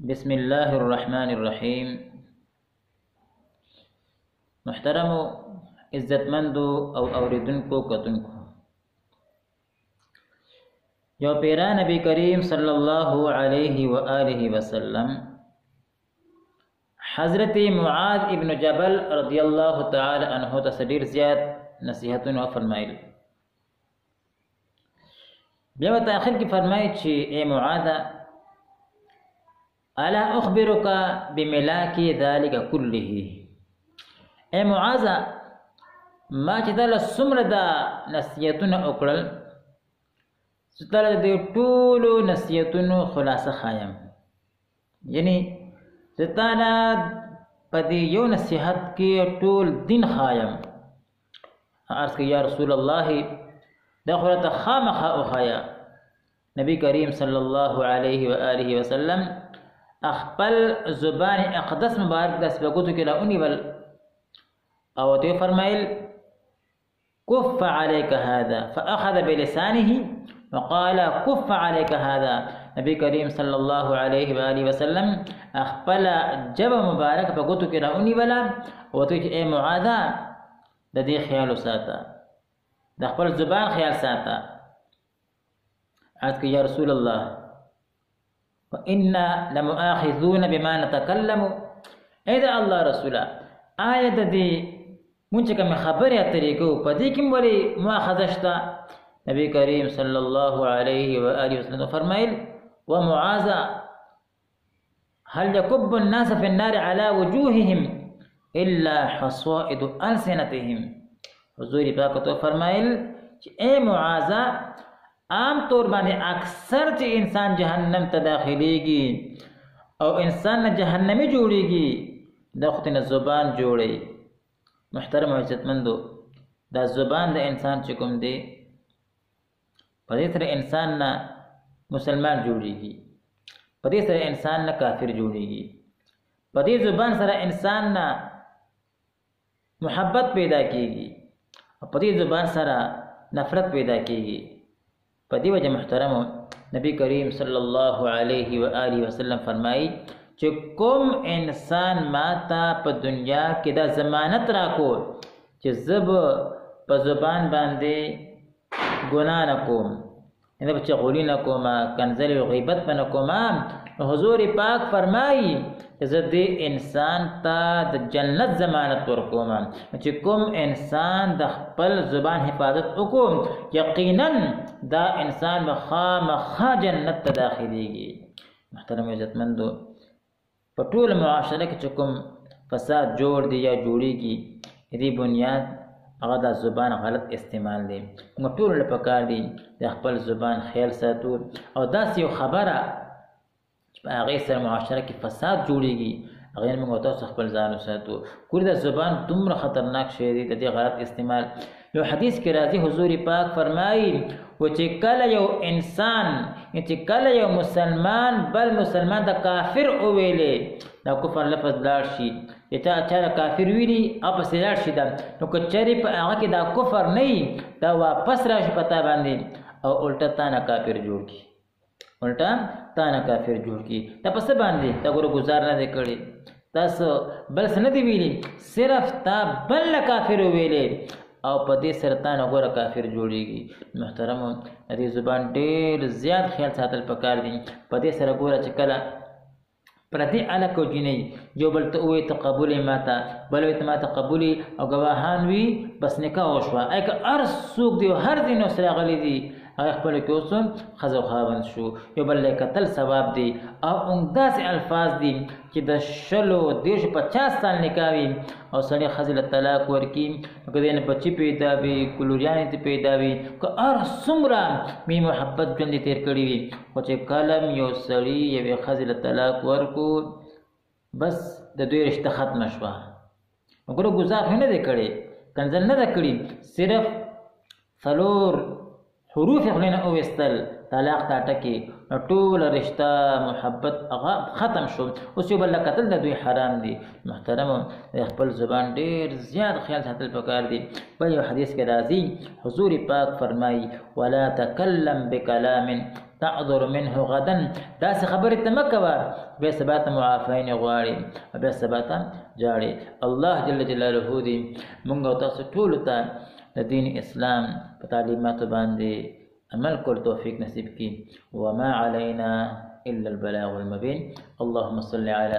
بسم الله الرحمن الرحیم. محترمو عزتمندو او اوریدونکو کتونکو، یو پیرا نبی کریم صلی الله علیه و آله وسلم حضرت معاذ ابن جبل رضی الله تعالی عنہ ته ډیر زیات نصیحتونه فرمایل. بیا په آخر کې فرمایي چې اے معاذ، الا اخبرك بملاك ذلك كله. اے معاذ، ما چې دل څومره دا نصیحتونه وکړل، ستل دې ټولو نصیحتونو خلاصه خایم. یعنی ستانا په دې یو نصیحت کې ټول دین خایم. عرض کې یا رسول الله، دا خورته خامخا او خایا. نبی کریم صلی الله علیه و آله وسلم خپل زبان اقدس مبارک د سپګوتو کې راونی ول او ته فرمایل كف عليك هذا، فأخذ بلسانه وقال كف عليك هذا. نبی کریم صلی الله علیه و آله وسلم خپل جب مبارک په ګوتو کې راونی ولا او ته اے معاذ، د دې خیال وساته، د خپل زبان خیال ساته. عرض کې یا رسول الله، وإنا لمؤاخذون بما نتكلم. اې دا الله رسوله، آیا د دې مونږ کوم خبرې اترې کو په دې کې ولې مؤاخذه شته؟ نبی کریم صلی الله علیه و آله وسلم فرمایل ومعاذ هل يكب الناس في النار على وجوههم الا حصائد ألسنتهم. حضور پاک تو فرمایل چې اے معاذ، عام طور باندې اکثر چې انسان جهنم ته داخليږي او انسان نه جهنمی جوړيږي، دا خو نه زبان جوړي. محترم او عزتمندو، دا زبان د انسان چې کوم دی، په دې سره انسان نه مسلمان جوړيږي، په دې سره انسان نه کافر جوړيږي، په دې زبان سره انسان نه محبت پیدا کیږي، په دې زبان سره نفرت پیدا کیږي. په دې وجه محترمو، نبی کریم صلی الله علیه و آله وسلم فرمایي چې کوم انسان ماته په دنیا کې دا ضمانت راکو چې زب په زبان باندې ګناه نه کوم، نه په چغولي نه کوم، کنځل او غیبت نه کوم، حضور پاک فرمایي چې زه دې انسان ته د جنت ضمانت ورکوم. چې کوم انسان د خپل زبان حفاظت وکوم، یقینا دا انسان خامخا جنت ته داخليږي. محترم عزتمندو، په ټول معاشره کې چې کوم فساد جوړ دی یا جوړیږي، دې بنیاد هغه د زبان غلط استعمال دی. موږ ټول له پکار دی د خپل زبان خیال ساتو، او داسې یو خبره چې په هغې سره معاشره کې فساد جوړیږي، هغې موږ تاسو خپل ځان وساتو. ګورې د زبان دومره خطرناک شی دی، د دې غلط استعمال. یو حدیث کې راځي، حضور پاک فرمایي و چې کله یو انسان، چې کله یو مسلمان بل مسلمان د کافر وویلې، دا کفر لفظ لاړ شي، چې چا کافر ویلي او پسې لاړ شي، نو که چېرې په هغه کې دا کفر نه وي، دا واپس راشي په تا باندې او الټه تا نه کافر جوړ کړي، الټه تا نه کافر جوړ کړي. دا په څه باندې؟ تا ګوره گزار نه دی کړی، تاسو بل څه نه دی ویلي، صرف تا بل نه کافر وویلې او په دې سره تا نه ګوره کافر جوړیږي. محترمو، د دې زبان ډېر زیات خیال ساتل پکار دي. په دې سره ګوره چې کله پردي الک او جنۍ یو بل ته ووایي ته قبولې ماته، بل وایي ته ماته قبولې، او ګواهان وي، بس نکاح وشوه. که هر څوک دی هر ځای نه سره راغلی دي، هغه خپلو کې اوس ښځه او خاوند شو، یو بل له کتل ثواب دی. او داسې الفاظ دي چې د 20 30 50 سال نکاح وي او سړی ښځې له طلاق ورکړي، که دې نه بچي پیدا وي، کلوریانې ته پیدا وي، که هر څومره مې محبت ژوند یې تېر کړی وي، خو چې کله یو سړي یوې ښځې له طلاق ورکړو، بس د دوی رشته ختمه شوه. ګوره ګزار خو نه دی کړی، کنځل نه ده کړي، صرف 4 حروف خلینه اوستل، طلاق ته ټکي نو ټول رشتہ محبت هغه ختم شو. اوس یو بل قتل د دوی حرام دي. محترم خپل زبان ډیر زیات خیال ساتل پکار دي. بل یو حدیث کې راځي حضور پاک فرمایي ولا تکلم بکلام تعذر منه غدا، داسې خبرې ته مه کوه بیا سبا ته معافین غواړي بیا سبا ته جاړي. الله جل جلاله دې موږ او تاسو ټولو ته د دین اسلام په تعلیماتو باندې عمل کول توفیق نصیب کړي. وما علینا الا البلاغ المبین. اللهم صل علی